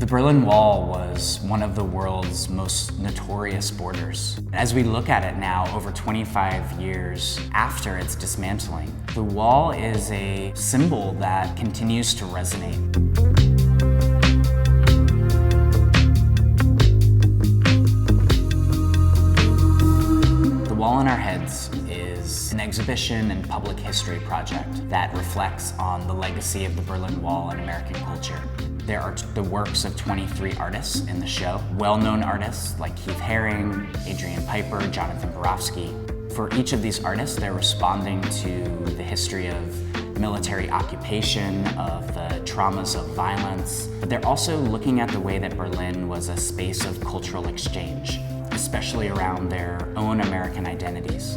Berlin Wall was one of the world's most notorious borders. As we look at it now, over 25 years after its dismantling, the wall is a symbol that continues to resonate. The Wall in Our Heads is an exhibition and public history project that reflects on the legacy of the Berlin Wall in American culture. There are the works of 23 artists in the show, well-known artists like Keith Haring, Adrian Piper, Jonathan Borofsky. For each of these artists, they're responding to the history of military occupation, of the traumas of violence, but they're also looking at the way that Berlin was a space of cultural exchange, especially around their own American identities.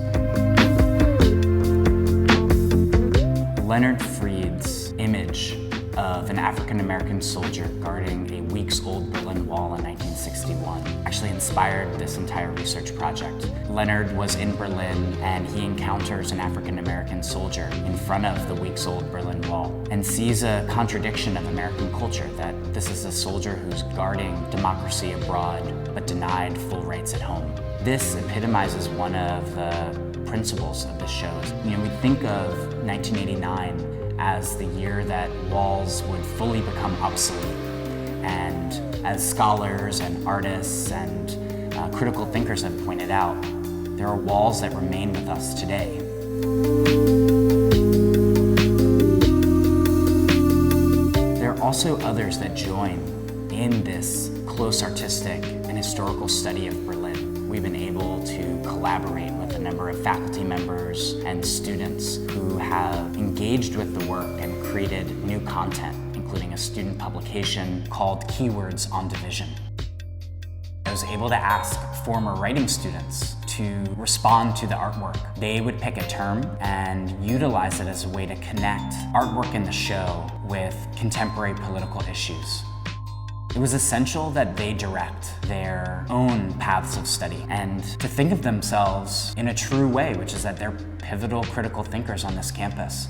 Leonard Fried's image of an African-American soldier guarding a weeks-old Berlin Wall in 1961 actually inspired this entire research project. Leonard was in Berlin and he encounters an African-American soldier in front of the weeks-old Berlin Wall and sees a contradiction of American culture, that this is a soldier who's guarding democracy abroad but denied full rights at home. This epitomizes one of the principles of the show. We think of 1989 as the year that walls would fully become obsolete. And as scholars and artists and critical thinkers have pointed out, there are walls that remain with us today. There are also others that join in this close artistic and historical study of Berlin. We've been able to collaborate with a number of faculty members and students who have engaged with the work and created new content, including a student publication called Keywords on Division. I was able to ask former writing students to respond to the artwork. They would pick a term and utilize it as a way to connect artwork in the show with contemporary political issues. It was essential that they direct their own paths of study and to think of themselves in a true way, which is that they're pivotal critical thinkers on this campus.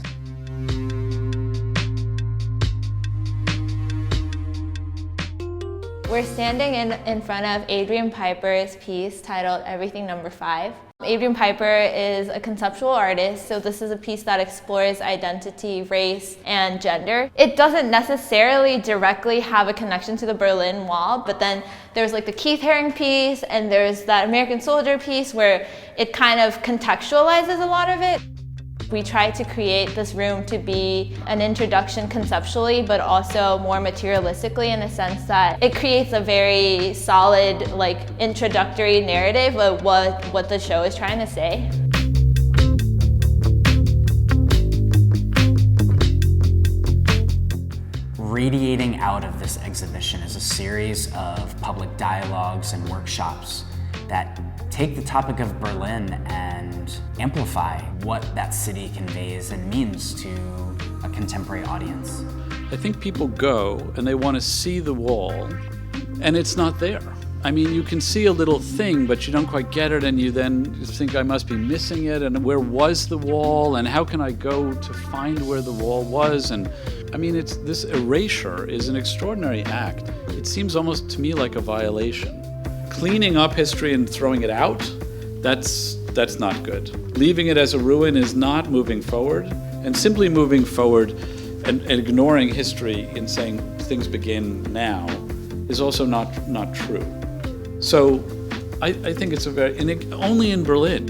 We're standing in front of Adrian Piper's piece titled Everything No. 5. Adrian Piper is a conceptual artist, so this is a piece that explores identity, race, and gender. It doesn't necessarily directly have a connection to the Berlin Wall, but then there's like the Keith Haring piece and there's that American Soldier piece where it kind of contextualizes a lot of it. We try to create this room to be an introduction conceptually, but also more materialistically, in the sense that it creates a very solid, introductory narrative of what the show is trying to say. Radiating out of this exhibition is a series of public dialogues and workshops that take the topic of Berlin and amplify what that city conveys and means to a contemporary audience. I think people go and they want to see the wall, and it's not there. I mean, you can see a little thing, but you don't quite get it, and you then think, I must be missing it, and where was the wall, and how can I go to find where the wall was? And I mean, this erasure is an extraordinary act. It seems almost to me like a violation. Cleaning up history and throwing it out, that's not good. Leaving it as a ruin is not moving forward, and simply moving forward and ignoring history and saying things begin now is also not true. So I think it's only in Berlin.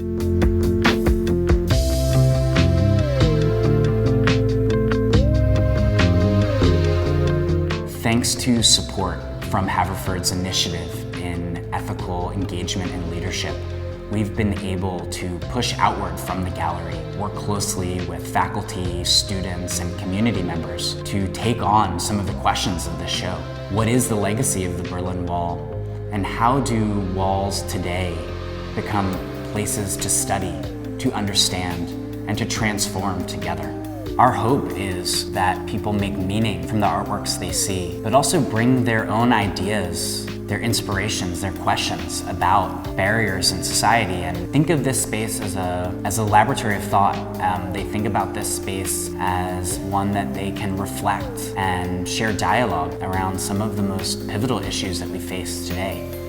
Thanks to support from Haverford's initiative in ethical engagement and leadership, we've been able to push outward from the gallery, work closely with faculty, students, and community members to take on some of the questions of this show. What is the legacy of the Berlin Wall? And how do walls today become places to study, to understand, and to transform together? Our hope is that people make meaning from the artworks they see, but also bring their own ideas their inspirations, their questions about barriers in society, and think of this space as a laboratory of thought. They think about this space as one that they can reflect and share dialogue around some of the most pivotal issues that we face today.